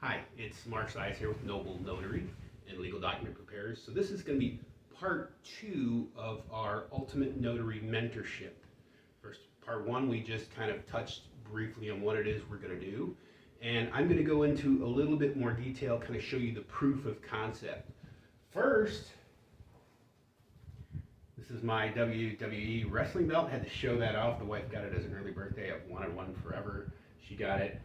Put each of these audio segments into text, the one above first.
Hi, it's Mark Size here with Noble Notary and Legal Document Preparers. So this is going to be part 2 of our Ultimate Notary Mentorship. First, part 1, we just kind of touched briefly on what it is we're going to do. And I'm going to go into a little bit more detail, kind of show you the proof of concept. First, this is my WWE wrestling belt. Had to show that off. The wife got it as an early birthday. I've wanted one forever. She got it.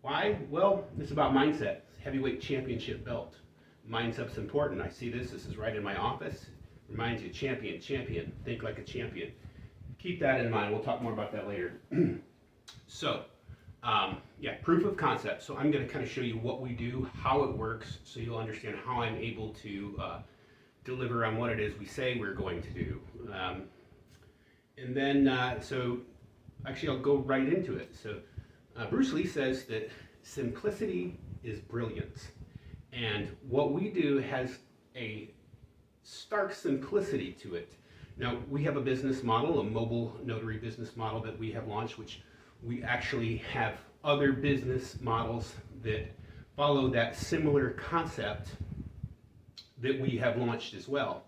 Why? Well, it's about mindset. It's a heavyweight championship belt. Mindset's important. I see this. This is right in my office. Reminds you, champion, champion. Think like a champion. Keep that in mind. We'll talk more about that later. So, proof of concept. So I'm going to kind of show you what we do, how it works, so you'll understand how I'm able to deliver on what it is we say we're going to do. Actually, I'll go right into it. So, Bruce Lee says that simplicity is brilliance. And what we do has a stark simplicity to it. Now, we have a business model, a mobile notary business model that we have launched, which we actually have other business models that follow that similar concept that we have launched as well.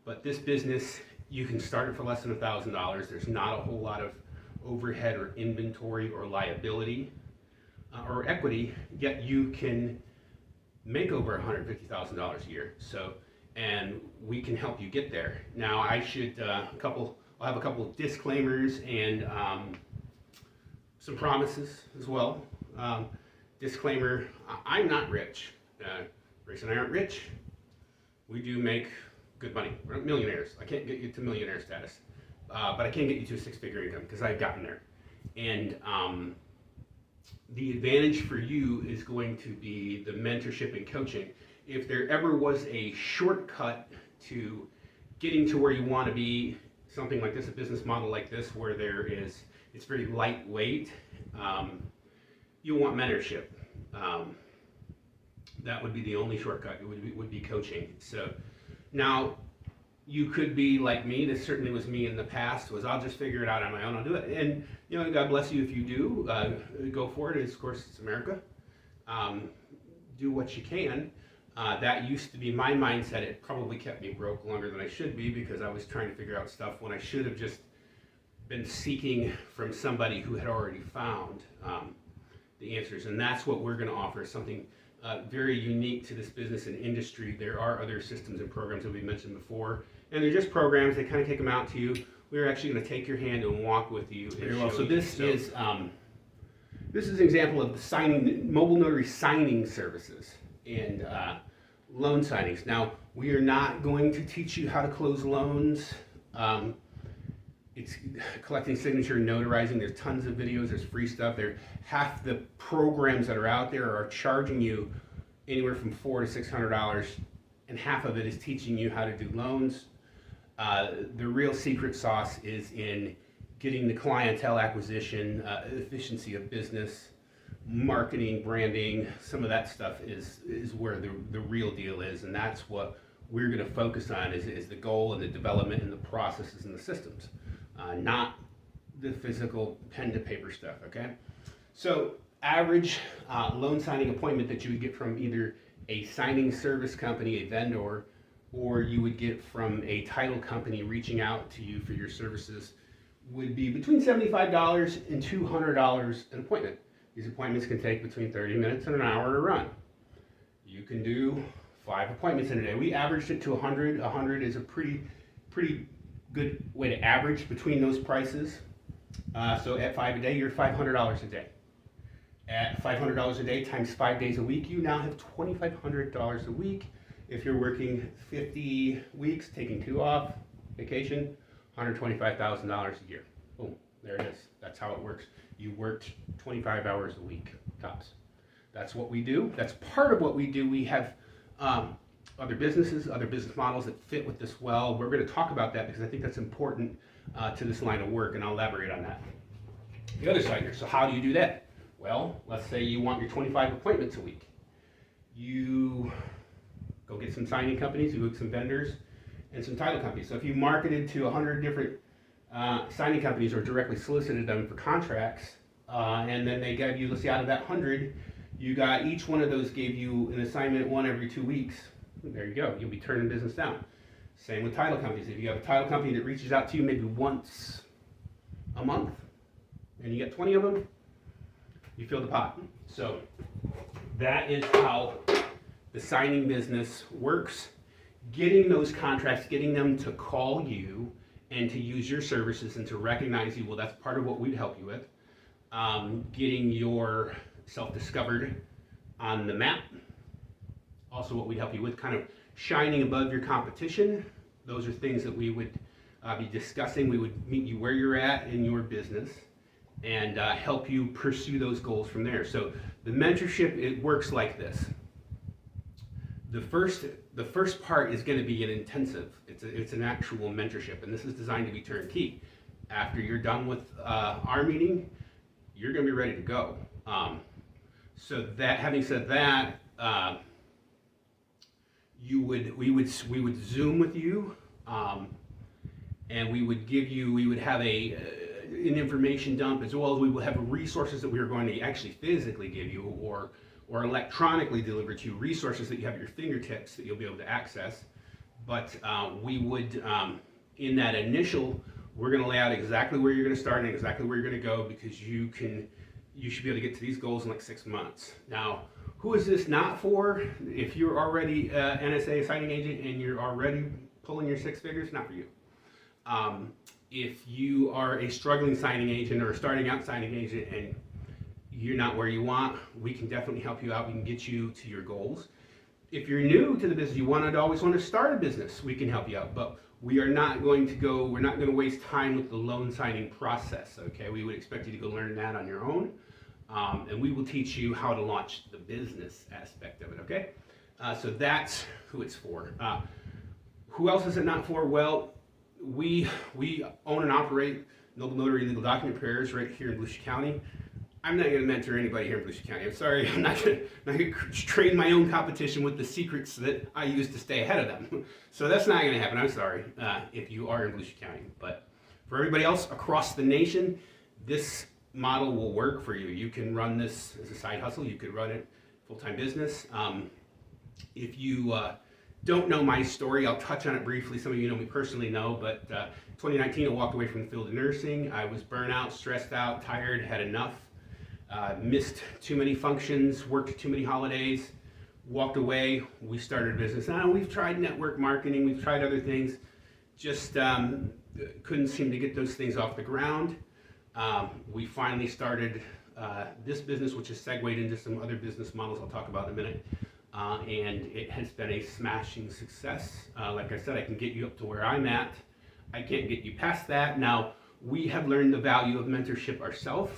But this business, you can start it for less than $1,000. There's not a whole lot of overhead or inventory or liability or equity, yet you can make over $150,000 a year. So, and we can help you get there. Now, I should I'll have a couple of disclaimers and some promises as well. Disclaimer: I'm not rich. Grace and I aren't rich. We do make good money. We're not millionaires. I can't get you to millionaire status. But I can get you to a six-figure income because I've gotten there. And the advantage for you is going to be the mentorship and coaching. If there ever was a shortcut to getting to where you want to be, something like this, a business model like this, where it's very lightweight, you'll want mentorship. That would be the only shortcut. It would be coaching. So now, you could be like me. This certainly was me in the past. I'll just figure it out on my own. I'll do it. And God bless you if you do. Go for it. Of course, it's America. Do what you can. That used to be my mindset. It probably kept me broke longer than I should be because I was trying to figure out stuff when I should have just been seeking from somebody who had already found the answers. And that's what we're going to offer, something very unique to this business and industry. There are other systems and programs that we mentioned before, and they're just programs. They kind of take them out to you. We're actually going to take your hand and walk with you. Very well. So this is an example of the mobile notary signing services and loan signings. Now, we are not going to teach you how to close loans. It's collecting signature and notarizing. There's tons of videos. There's free stuff. Half the programs that are out there are charging you anywhere from $400 to $600, and half of it is teaching you how to do loans. The real secret sauce is in getting the clientele acquisition, efficiency of business, marketing, branding. Some of that stuff is where the real deal is, and that's what we're going to focus on is the goal and the development and the processes and the systems. Not the physical pen to paper stuff, okay? So average loan signing appointment that you would get from either a signing service company, a vendor, or you would get from a title company reaching out to you for your services would be between $75 and $200 an appointment. These appointments can take between 30 minutes and an hour to run. You can do 5 appointments in a day. We averaged it to 100. 100 is a pretty good way to average between those prices. So at 5 a day, you're $500 a day. At $500 a day times 5 days a week, you now have $2,500 a week. If you're working 50 weeks, taking 2 off, vacation, $125,000 a year. Boom, there it is. That's how it works. You worked 25 hours a week, tops. That's what we do. That's part of what we do. We have other businesses, other business models that fit with this well. We're going to talk about that because I think that's important to this line of work, and I'll elaborate on that. The other side here, so how do you do that? Well, let's say you want your 25 appointments a week. You go get some signing companies, you go get some vendors, and some title companies. So if you marketed to 100 different signing companies or directly solicited them for contracts, and then they gave you, let's say out of that 100, you got each one of those gave you an assignment one every 2 weeks. There you go. You'll be turning business down. Same with title companies. If you have a title company that reaches out to you maybe once a month, and you get 20 of them, you fill the pot. So that is how the signing business works. Getting those contracts, getting them to call you and to use your services and to recognize you, well, that's part of what we'd help you with. Getting yourself discovered on the map, also what we'd help you with, kind of shining above your competition. Those are things that we would be discussing. We would meet you where you're at in your business and help you pursue those goals from there. So the mentorship, it works like this. The first part is going to be an intensive. It's an actual mentorship, and this is designed to be turnkey. After you're done with our meeting, you're going to be ready to go. So that, having said that, we would Zoom with you, and we would have an information dump, as well as we will have resources that we are going to actually physically give you, or electronically deliver to you, resources that you have at your fingertips that you'll be able to access. But we would, in that initial, we're going to lay out exactly where you're going to start and exactly where you're going to go, because you should be able to get to these goals in like 6 months. Now, who is this not for? If you're already NSA signing agent and you're already pulling your 6 figures, not for you. If you are a struggling signing agent or a starting out signing agent and you're not where you want, we can definitely help you out. We can get you to your goals. If you're new to the business, you always want to start a business, we can help you out. But we're not going to waste time with the loan signing process, okay? We would expect you to go learn that on your own. And we will teach you how to launch the business aspect of it, okay? So that's who it's for. Who else is it not for? Well, we own and operate Noble Notary Legal Document Preparers right here in Volusia County. I'm not going to mentor anybody here in Volusia County. I'm sorry, I'm not going to train my own competition with the secrets that I use to stay ahead of them. So that's not going to happen. I'm sorry if you are in Volusia County. But for everybody else across the nation, this model will work for you. You can run this as a side hustle. You could run it full-time business. If you don't know my story, I'll touch on it briefly. Some of you know me personally know, but 2019 I walked away from the field of nursing. I was burnt out, stressed out, tired, had enough. Missed too many functions, worked too many holidays, walked away. We started a business. Now we've tried network marketing, we've tried other things, just couldn't seem to get those things off the ground. We finally started this business, which has segued into some other business models I'll talk about in a minute. And it has been a smashing success. Like I said, I can get you up to where I'm at. I can't get you past that. Now, we have learned the value of mentorship ourselves.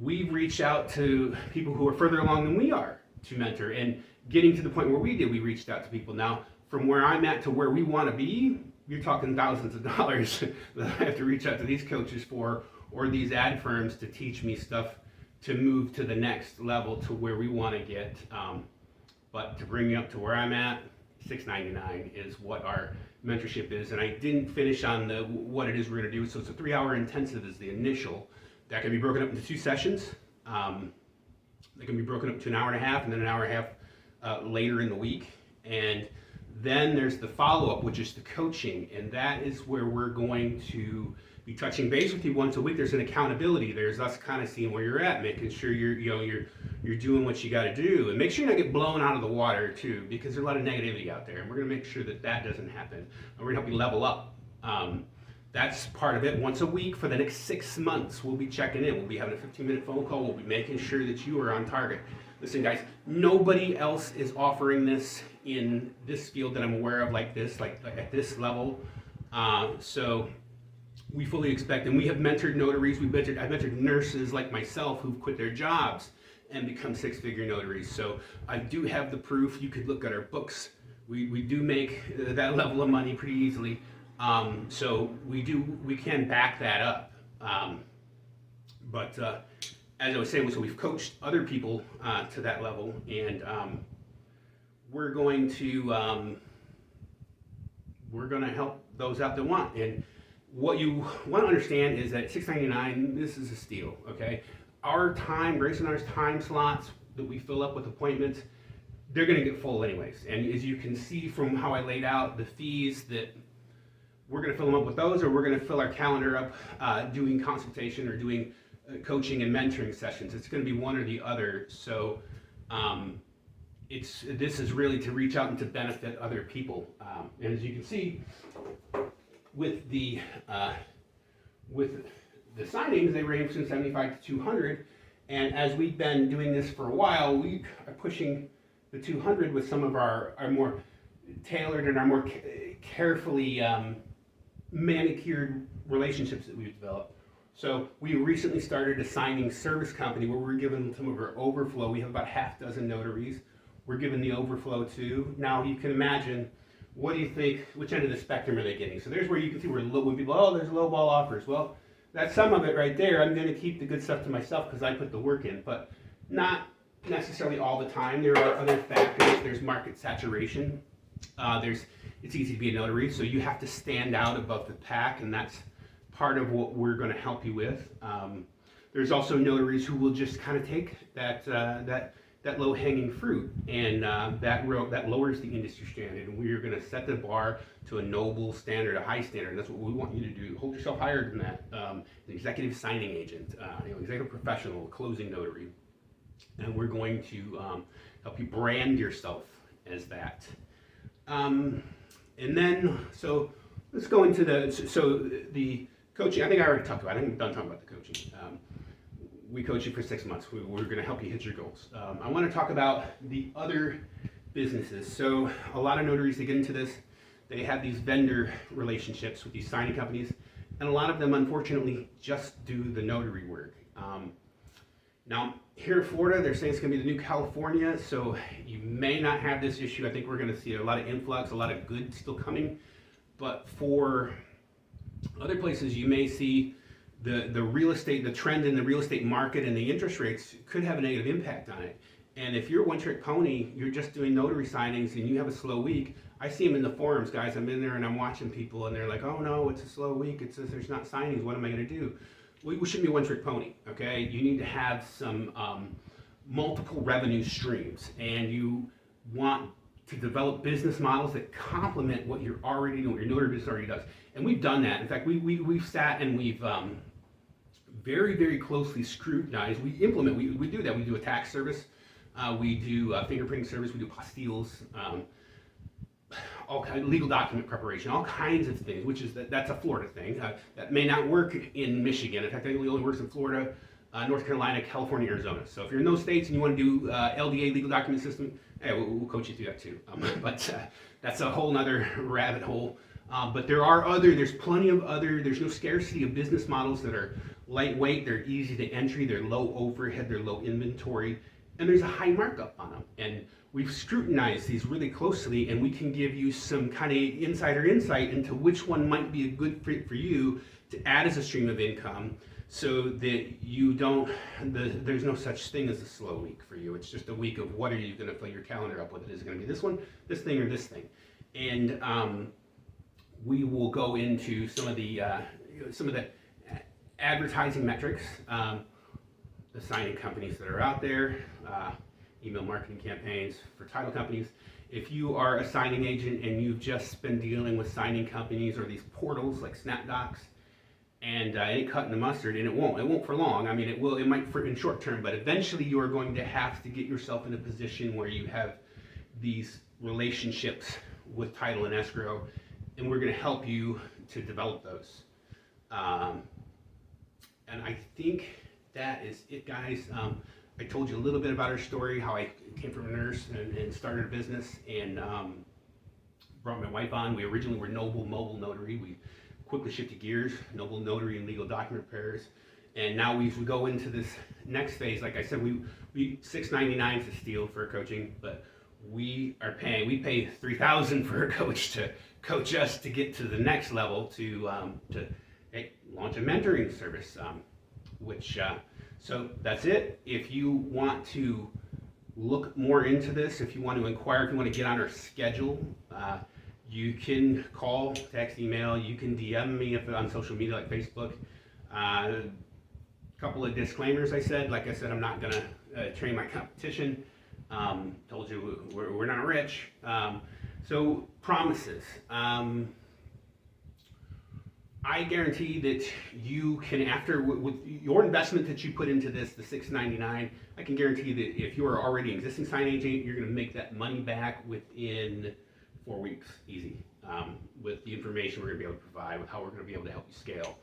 We've reached out to people who are further along than we are to mentor, and getting to the point where we did, we reached out to people. Now, from where I'm at to where we want to be, you're talking thousands of dollars that I have to reach out to these coaches for, or these ad firms to teach me stuff to move to the next level to where we want to get. But to bring me up to where I'm at, $6.99 is what our mentorship is. And I didn't finish on what it is we're going to do. So it's a 3-hour intensive is the initial. That can be broken up into 2 sessions. They can be broken up to an hour and a half and then an hour and a half later in the week. And then there's the follow-up, which is the coaching. And that is where we're going to be touching base with you once a week. There's an accountability. There's us kind of seeing where you're at, making sure you're doing what you got to do, and make sure you don't get blown out of the water too, because there's a lot of negativity out there, and we're going to make sure that doesn't happen. And we're going to help you level up. That's part of it. Once a week for the next 6 months, we'll be checking in. We'll be having a 15-minute phone call. We'll be making sure that you are on target. Listen, guys, nobody else is offering this in this field that I'm aware of like at this level. So we fully expect, and we have mentored notaries. I've mentored nurses like myself who've quit their jobs and become 6-figure notaries. So I do have the proof. You could look at our books. We do make that level of money pretty easily. So we can back that up. But as I was saying, so we've coached other people to that level, and we're going to help those out that want. And what you want to understand is that at $6.99, this is a steal. Okay, our time, Grace and our's time slots that we fill up with appointments, they're going to get full anyways. And as you can see from how I laid out the fees, that we're going to fill them up with those, or we're going to fill our calendar up doing consultation or doing coaching and mentoring sessions. It's going to be one or the other. So this is really to reach out and to benefit other people. And as you can see, with the signings, they range from 75 to 200. And as we've been doing this for a while, we are pushing the 200 with some of our more tailored and our more carefully manicured relationships that we've developed. So we recently started a signing service company where we're giving some of our overflow. We have about half dozen notaries. We're giving the overflow to. Now you can imagine, what do you think, which end of the spectrum are they getting? So there's where you can see where when people, oh, there's low ball offers. Well, that's some of it right there. I'm going to keep the good stuff to myself because I put the work in, but not necessarily all the time. There are other factors. There's market saturation. It's easy to be a notary, so you have to stand out above the pack, and that's part of what we're going to help you with. There's also notaries who will just kind of take that low-hanging fruit, and that lowers the industry standard, and we're going to set the bar to a noble standard, a high standard, and that's what we want you to do. Hold yourself higher than that. An executive signing agent, executive professional, closing notary, and we're going to help you brand yourself as that. And then, so let's go into the coaching. I think I already talked about it. I think I'm done talking about the coaching. We coach you for 6 months. We're going to help you hit your goals. I want to talk about the other businesses. So a lot of notaries, they get into this, they have these vendor relationships with these signing companies, and a lot of them, unfortunately, just do the notary work. Now, here in Florida, they're saying it's going to be the new California, so you may not have this issue. I think we're going to see a lot of influx, a lot of good still coming. But for other places, you may see the real estate, the trend in the real estate market and the interest rates could have a negative impact on it. And if you're a one-trick pony, you're just doing notary signings and you have a slow week, I see them in the forums, guys. I'm in there and I'm watching people and they're like, oh no, it's a slow week. It says there's not signings. What am I going to do? We shouldn't be a one-trick pony, okay? You need to have some multiple revenue streams, and you want to develop business models that complement what you're already doing, what your notary business already does. And we've done that. In fact, we've sat and we've very, very closely scrutinized. We implement, we do that. We do a tax service, we do a fingerprinting service, we do apostilles, all kind of legal document preparation, all kinds of things, which is that's a Florida thing. That may not work in Michigan. In fact, I think it only works in Florida, North Carolina, California, Arizona. So if you're in those states and you want to do LDA, legal document system, hey, we'll coach you through that too. But that's a whole nother rabbit hole. But there's plenty of there's no scarcity of business models that are lightweight, they're easy to entry, they're low overhead, they're low inventory, and there's a high markup on them. And we've scrutinized these really closely, and we can give you some kind of insider insight into which one might be a good fit for you to add as a stream of income, so that you don't, there's no such thing as a slow week for you. It's just a week of what are you going to fill your calendar up with. Is it going to be this one, this thing, or this thing? And we will go into some of the advertising metrics, the signing companies that are out there, email marketing campaigns for title companies. If you are a signing agent and you've just been dealing with signing companies or these portals like SnapDocs, and it ain't cutting the mustard, and it won't for long. I mean, it might for in short term, but eventually you are going to have to get yourself in a position where you have these relationships with title and escrow, and we're going to help you to develop those. And I think that is it, guys. I told you a little bit about our story, how I came from a nurse and started a business, and brought my wife on. We originally were Noble Mobile Notary. We quickly shifted gears, Noble Notary and legal document preparers. And now we go into this next phase. Like I said, we $6.99 to steal for coaching, but we pay $3,000 for a coach to coach us to get to the next level, to launch a mentoring service, so that's it. If you want to look more into this, if you want to inquire, if you want to get on our schedule, you can call, text, email, you can DM me on social media like Facebook. Couple of disclaimers I said. Like I said, I'm not gonna train my competition. Told you we're not rich. So promises. I guarantee that you can, after with your investment that you put into this, the $6.99, I can guarantee that if you are already an existing sign agent, you're going to make that money back within 4 weeks, easy. With the information we're going to be able to provide, with how we're going to be able to help you scale.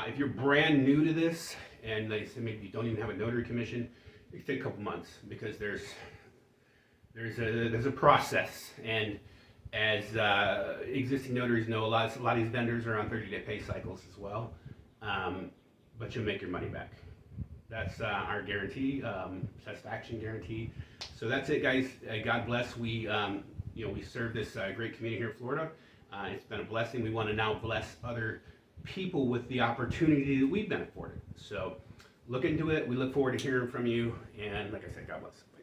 If you're brand new to this, and they say maybe you don't even have a notary commission, it can take a couple months because there's a process, and as existing notaries know, a lot of these vendors are on 30-day pay cycles as well, but you'll make your money back. That's our guarantee, satisfaction guarantee. So that's it, guys. God bless. We serve this great community here in Florida. It's been a blessing. We want to now bless other people with the opportunity that we've been afforded. So look into it. We look forward to hearing from you. And like I said, God bless. Bye.